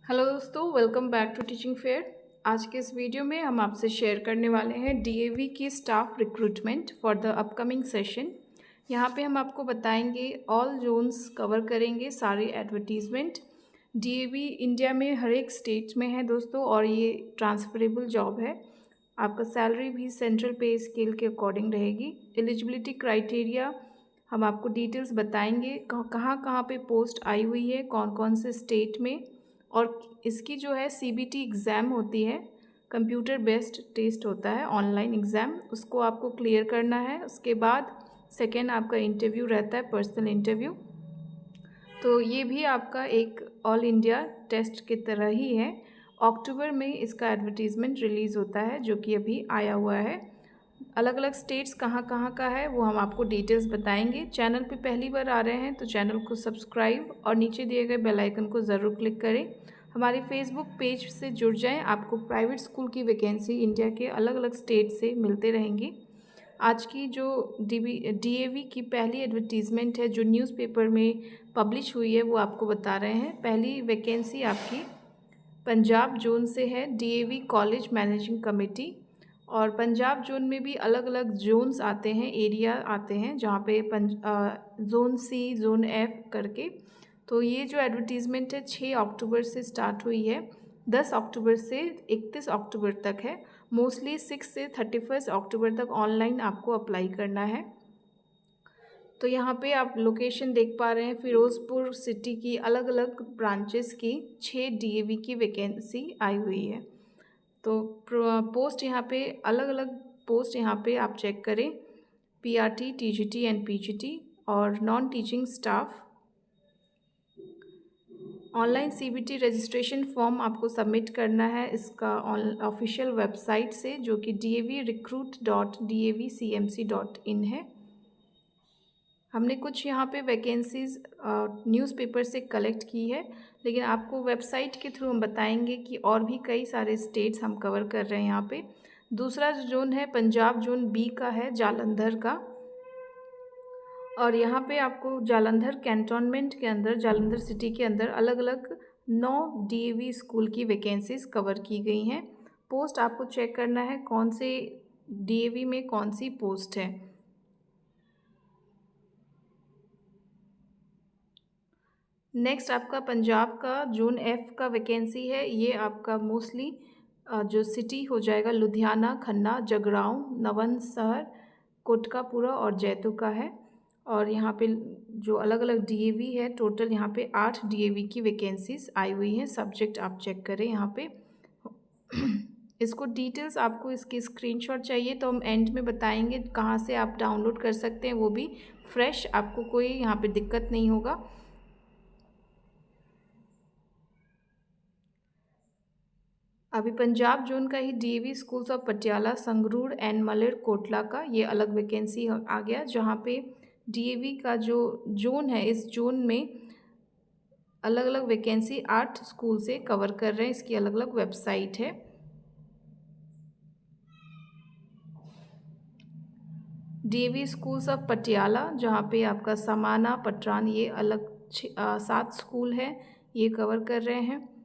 Hello दोस्तों, welcome back to teaching fair. आज के इस वीडियो में हम आपसे शेयर करने वाले हैं डीएवी की staff recruitment for the upcoming session. यहाँ पे हम आपको बताएंगे, ऑल जोन्स कवर करेंगे, सारे एडवर्टीज़मेंट। डीएवी इंडिया में हर एक स्टेट में है दोस्तों, और ये ट्रांसफरेबल जॉब है। आपका सैलरी भी सेंट्रल पे स्केल के अकॉर्डिंग रहेगी। एलिजिबिलिटी क्राइटेरिया हम आपको डिटेल्स बताएंगे, कहाँ कहाँ पे पोस्ट आई हुई है, कौन कौन से स्टेट में, और इसकी जो है सीबीटी एग्ज़ाम होती है, कंप्यूटर बेस्ड टेस्ट होता है, ऑनलाइन एग्ज़ाम, उसको आपको क्लियर करना है। उसके बाद सेकेंड आपका इंटरव्यू रहता है, पर्सनल इंटरव्यू। तो ये भी आपका एक ऑल इंडिया टेस्ट की तरह ही है। अक्टूबर में इसका एडवर्टीज़मेंट रिलीज़ होता है, जो कि अभी आया हुआ है। अलग अलग स्टेट्स कहाँ कहाँ का है वो हम आपको डिटेल्स बताएंगे। चैनल पे पहली बार आ रहे हैं तो चैनल को सब्सक्राइब और नीचे दिए गए बेल आइकन को ज़रूर क्लिक करें। हमारे फेसबुक पेज से जुड़ जाएं, आपको प्राइवेट स्कूल की वैकेंसी इंडिया के अलग अलग स्टेट से मिलते रहेंगी। आज की जो डीएवी की पहली एडवर्टीज़मेंट है जो न्यूज़पेपर में पब्लिश हुई है, वो आपको बता रहे हैं। पहली वैकेंसी आपकी पंजाब जोन से है, डीएवी कॉलेज मैनेजिंग कमेटी। और पंजाब जोन में भी अलग अलग जोन्स आते हैं, एरिया आते हैं, जहाँ पे जोन सी, जोन एफ करके। तो ये जो एडवर्टीज़मेंट है 6 अक्टूबर से स्टार्ट हुई है, 10 अक्टूबर से 31 अक्टूबर तक है। मोस्टली 6 से 31 अक्टूबर तक ऑनलाइन आपको अप्लाई करना है। तो यहाँ पे आप लोकेशन देख पा रहे हैं, फ़िरोज़पुर सिटी की अलग अलग ब्रांचेस की 6 डीएवी की वैकेंसी आई हुई है। तो पोस्ट यहाँ पे अलग अलग पोस्ट यहाँ पे आप चेक करें, पीआरटी, टीजीटी एंड पीजीटी और non teaching staff. Online CBT registration form आपको सबमिट करना है इसका ऑफिशियल वेबसाइट से, जो कि davrecruit.davcmc.in है। हमने कुछ यहाँ पे वैकेंसीज़ न्यूज़पेपर से कलेक्ट की है, लेकिन आपको वेबसाइट के थ्रू हम बताएंगे कि और भी कई सारे स्टेट्स हम कवर कर रहे हैं यहाँ पे। दूसरा जो जोन है पंजाब जोन बी का है, जालंधर का। और यहाँ पे आपको जालंधर कैंटोनमेंट के अंदर, जालंधर सिटी के अंदर अलग अलग 9 डीएवी स्कूल की वैकेंसीज़ कवर की गई हैं। पोस्ट आपको चेक करना है कौन से डीएवी में कौन सी पोस्ट है। नेक्स्ट आपका पंजाब का जोन एफ का वैकेंसी है। ये आपका मोस्टली जो सिटी हो जाएगा लुधियाना, खन्ना, जगराऊँ, नवंसहर, कोटकापूरा और जैतू का है। और यहाँ पे जो अलग अलग डीएवी है, टोटल यहाँ पे 8 डीएवी की वैकेंसीज आई हुई हैं। सब्जेक्ट आप चेक करें यहाँ पे। इसको डिटेल्स आपको इसकी स्क्रीनशॉट चाहिए तो हम एंड में बताएंगे कहाँ से आप डाउनलोड कर सकते हैं, वो भी फ्रेश, आपको कोई यहाँ पे दिक्कत नहीं होगा। अभी पंजाब जोन का ही DAV schools of Patiala, Sangrur and Malerkotla का ये अलग वैकेंसी आ गया, जहाँ पे डीएवी का जो जोन है, इस जोन में अलग अलग वैकेंसी 8 स्कूल से कवर कर रहे हैं। इसकी अलग अलग वेबसाइट है। डीएवी स्कूल्स ऑफ पटियाला, जहाँ पे आपका समाना, पटरान, ये अलग 7 स्कूल है, ये कवर कर रहे हैं।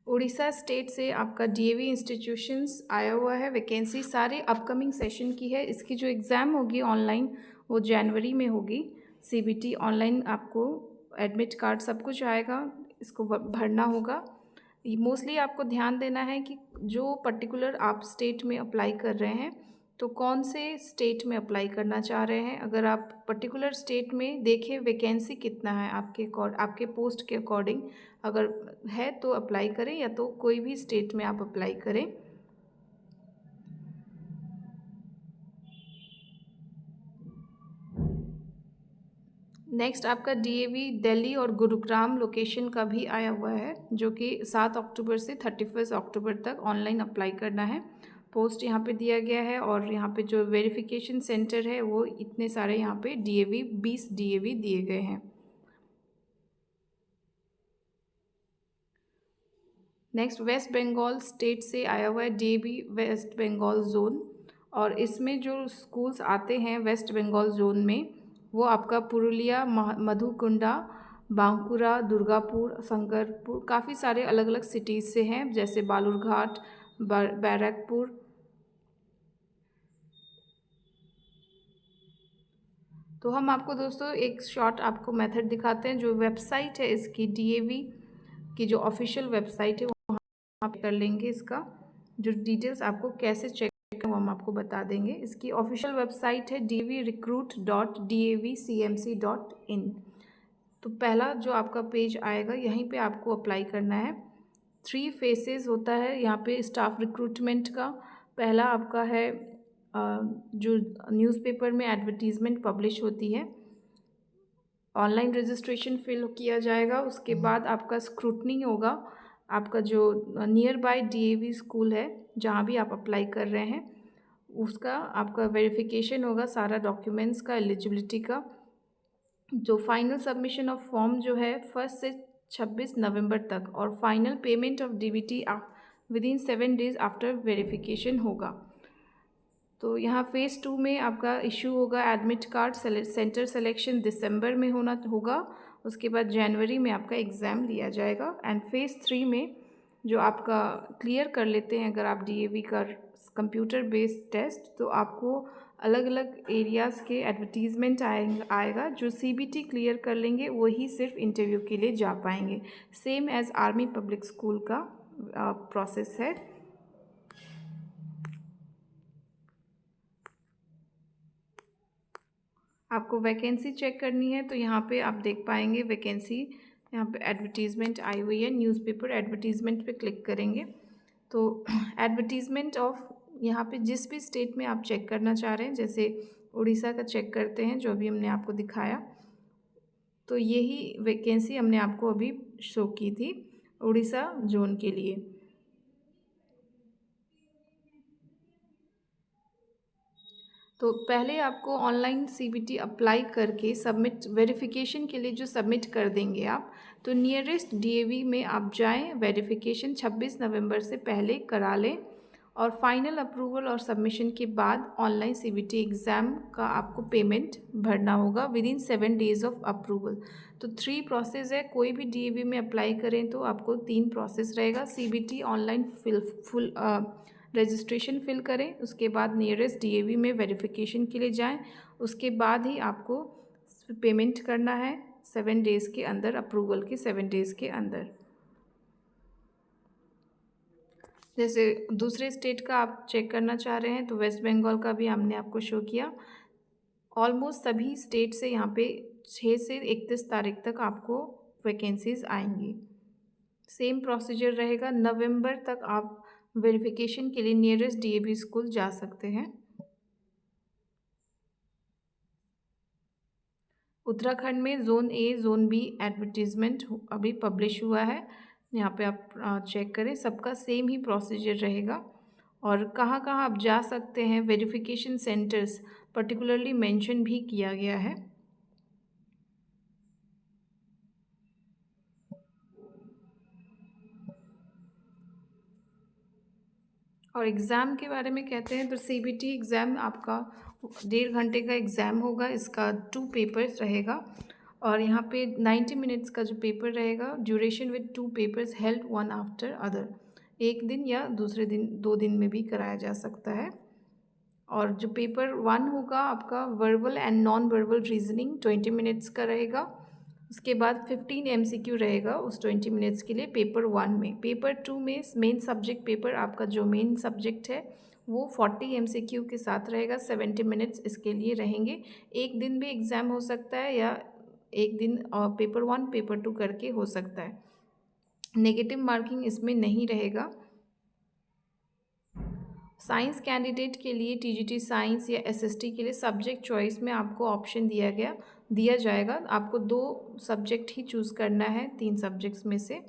उड़ीसा स्टेट से आपका डीएवी इंस्टीट्यूशंस आया हुआ है, वैकेंसी सारे अपकमिंग सेशन की है। इसकी जो एग्ज़ाम होगी ऑनलाइन, वो जनवरी में होगी। सीबीटी ऑनलाइन, आपको एडमिट कार्ड सब कुछ आएगा, इसको भरना होगा। मोस्टली आपको ध्यान देना है कि जो पर्टिकुलर आप स्टेट में अप्लाई कर रहे हैं, तो कौन से स्टेट में अप्लाई करना चाह रहे हैं। अगर आप पर्टिकुलर स्टेट में देखें वैकेंसी कितना है आपके पोस्ट के अकॉर्डिंग, अगर है तो अप्लाई करें, या तो कोई भी स्टेट में आप अप्लाई करें। नेक्स्ट आपका डीएवी दिल्ली और गुरुग्राम लोकेशन का भी आया हुआ है, जो कि 7 अक्टूबर से 31 अक्टूबर तक ऑनलाइन अप्लाई करना है। पोस्ट यहाँ पे दिया गया है, और यहाँ पे जो वेरिफिकेशन सेंटर है वो इतने सारे यहाँ पे डीएवी 20 डीएवी दिए गए हैं। नेक्स्ट वेस्ट बंगाल स्टेट से आया हुआ है डीएवी वेस्ट बंगाल जोन, और इसमें जो स्कूल्स आते हैं वेस्ट बंगाल जोन में, वो आपका पुरुलिया, मधुकुंडा, बांकुरा, दुर्गापुर, शंकरपुर, काफ़ी सारे अलग अलग सिटीज़ से हैं, जैसे बालूरघाट, बैरकपुर। तो हम आपको दोस्तों एक शॉर्ट आपको मेथड दिखाते हैं। जो वेबसाइट है इसकी, डीएवी की जो ऑफिशियल वेबसाइट है, वहाँ आप कर लेंगे। इसका जो डिटेल्स आपको कैसे चेक वो हम आपको बता देंगे। इसकी ऑफिशियल वेबसाइट है dvrecruit.davcmc.in। तो पहला जो आपका पेज आएगा, यहीं पे आपको अप्लाई करना है। 3 फेसेस होता है यहाँ पे स्टाफ रिक्रूटमेंट का। पहला आपका है जो न्यूज़पेपर में एडवर्टीज़मेंट पब्लिश होती है, ऑनलाइन रजिस्ट्रेशन फिल किया जाएगा। उसके बाद आपका स्क्रूटनी होगा। आपका जो नियर बाय डीएवी स्कूल है जहाँ भी आप अप्लाई कर रहे हैं, उसका आपका वेरिफिकेशन होगा, सारा डॉक्यूमेंट्स का, एलिजिबिलिटी का। जो फाइनल सबमिशन ऑफ फॉर्म जो है 1 से 26 नवंबर तक, और final payment of DBT within 7 days after verification होगा। तो यहाँ फ़ेज़ 2 में आपका इशू होगा एडमिट कार्ड। सेंटर सिलेक्शन दिसंबर में होगा। उसके बाद जनवरी में आपका एग्ज़ाम लिया जाएगा। एंड फ़ेज़ 3 में जो आपका क्लियर कर लेते हैं अगर आप डीएवी का कंप्यूटर बेस्ड टेस्ट, तो आपको अलग अलग एरियाज़ के एडवर्टीज़मेंट आएगा। जो सीबीटी क्लियर कर लेंगे वही सिर्फ इंटरव्यू के लिए जा पाएंगे। Same as army public school का प्रोसेस है। आपको वैकेंसी चेक करनी है तो यहाँ पे आप देख पाएंगे वैकेंसी, यहाँ पे एडवर्टीज़मेंट आई हुई है। न्यूज़पेपर एडवर्टीज़मेंट पे क्लिक करेंगे तो एडवर्टीज़मेंट ऑफ, यहाँ पे जिस भी स्टेट में आप चेक करना चाह रहे हैं, जैसे उड़ीसा का चेक करते हैं जो अभी हमने आपको दिखाया, तो यही वैकेंसी हमने आपको अभी शो की थी उड़ीसा जोन के लिए। तो पहले आपको ऑनलाइन सीबीटी अप्लाई करके सबमिट, वेरिफिकेशन के लिए जो सबमिट कर देंगे आप, तो नियरेस्ट डीएवी में आप जाएं, वेरिफिकेशन 26 नवंबर से पहले करा लें, और फाइनल अप्रूवल और सबमिशन के बाद ऑनलाइन सीबीटी एग्ज़ाम का आपको पेमेंट भरना होगा विदिन 7 डेज़ ऑफ अप्रूवल। तो 3 प्रोसेस है। कोई भी डीएवी में अप्लाई करें तो आपको 3 प्रोसेस रहेगा। CBT online full registration fill करें, उसके बाद नियरेस्ट डीएवी में वेरिफिकेशन के लिए जाएं, उसके बाद ही आपको पेमेंट करना है 7 डेज़ के अंदर, अप्रूवल के 7 डेज़ के अंदर। जैसे दूसरे स्टेट का आप चेक करना चाह रहे हैं तो वेस्ट बंगाल का भी हमने आपको शो किया। ऑलमोस्ट सभी स्टेट से यहाँ पे 6 से 31 तारीख तक आपको वैकेंसीज़ आएंगी। सेम प्रोसीजर रहेगा। नवंबर तक आप वेरिफिकेशन के लिए नियरेस्ट डीएवी स्कूल जा सकते हैं। उत्तराखंड में zone A, zone B advertisement अभी पब्लिश हुआ है, यहाँ पे आप चेक करें। सबका सेम ही प्रोसीजर रहेगा। और कहाँ कहाँ आप जा सकते हैं, वेरिफिकेशन सेंटर्स पर्टिकुलरली मेंशन भी किया गया है। और एग्ज़ाम के बारे में कहते हैं तो सीबीटी एग्ज़ाम आपका 1.5 घंटे का एग्ज़ाम होगा। इसका 2 पेपर्स रहेगा, और यहाँ पे 90 मिनट्स का जो पेपर रहेगा, duration with 2 papers held one after other, एक दिन या दूसरे दिन 2 दिन में भी कराया जा सकता है। और जो पेपर 1 होगा आपका verbal and non verbal reasoning 20 minutes का रहेगा। उसके बाद 15 एमसीक्यू रहेगा उस 20 मिनट्स के लिए पेपर 1 में। पेपर 2 में मेन सब्जेक्ट पेपर, आपका जो मेन सब्जेक्ट है वो 40 एमसीक्यू के साथ रहेगा। 70 मिनट्स इसके लिए रहेंगे। एक दिन भी एग्ज़ाम हो सकता है, या एक दिन पेपर 1 पेपर 2 करके हो सकता है। नेगेटिव मार्किंग इसमें नहीं रहेगा। साइंस कैंडिडेट के लिए टीजीटी साइंस या एसएसटी के लिए सब्जेक्ट चॉइस में आपको ऑप्शन दिया जाएगा। आपको 2 सब्जेक्ट ही चूज़ करना है 3 सब्जेक्ट्स में से।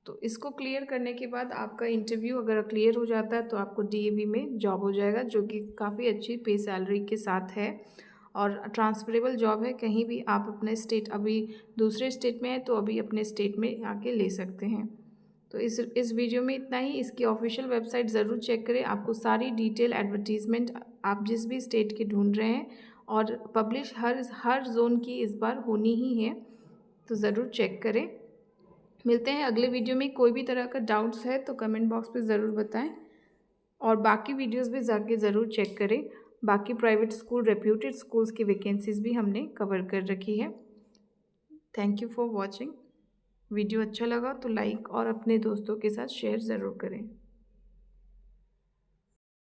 तो इसको क्लियर करने के बाद आपका इंटरव्यू अगर क्लियर हो जाता है तो आपको डीएवी में जॉब हो जाएगा, जो कि काफ़ी अच्छी पे सैलरी के साथ है और ट्रांसफरेबल जॉब है। कहीं भी आप अपने स्टेट, अभी दूसरे स्टेट में है तो अभी अपने स्टेट में आके ले सकते हैं। तो इस वीडियो में इतना ही। इसकी ऑफिशियल वेबसाइट ज़रूर चेक करें। आपको सारी डिटेल एडवर्टीज़मेंट आप जिस भी स्टेट के ढूंढ रहे हैं और पब्लिश हर जोन की इस बार होनी ही है, तो ज़रूर चेक करें। मिलते हैं अगले वीडियो में। कोई भी तरह का डाउट्स है तो कमेंट बॉक्स पे ज़रूर बताएं, और बाकी वीडियोस भी जाके ज़रूर चेक करें। बाकी प्राइवेट स्कूल, रेप्यूटेड स्कूल्स की वैकेंसीज़ भी हमने कवर कर रखी है। Thank you for watching. Video अच्छा लगा तो लाइक और अपने दोस्तों के साथ शेयर ज़रूर करें।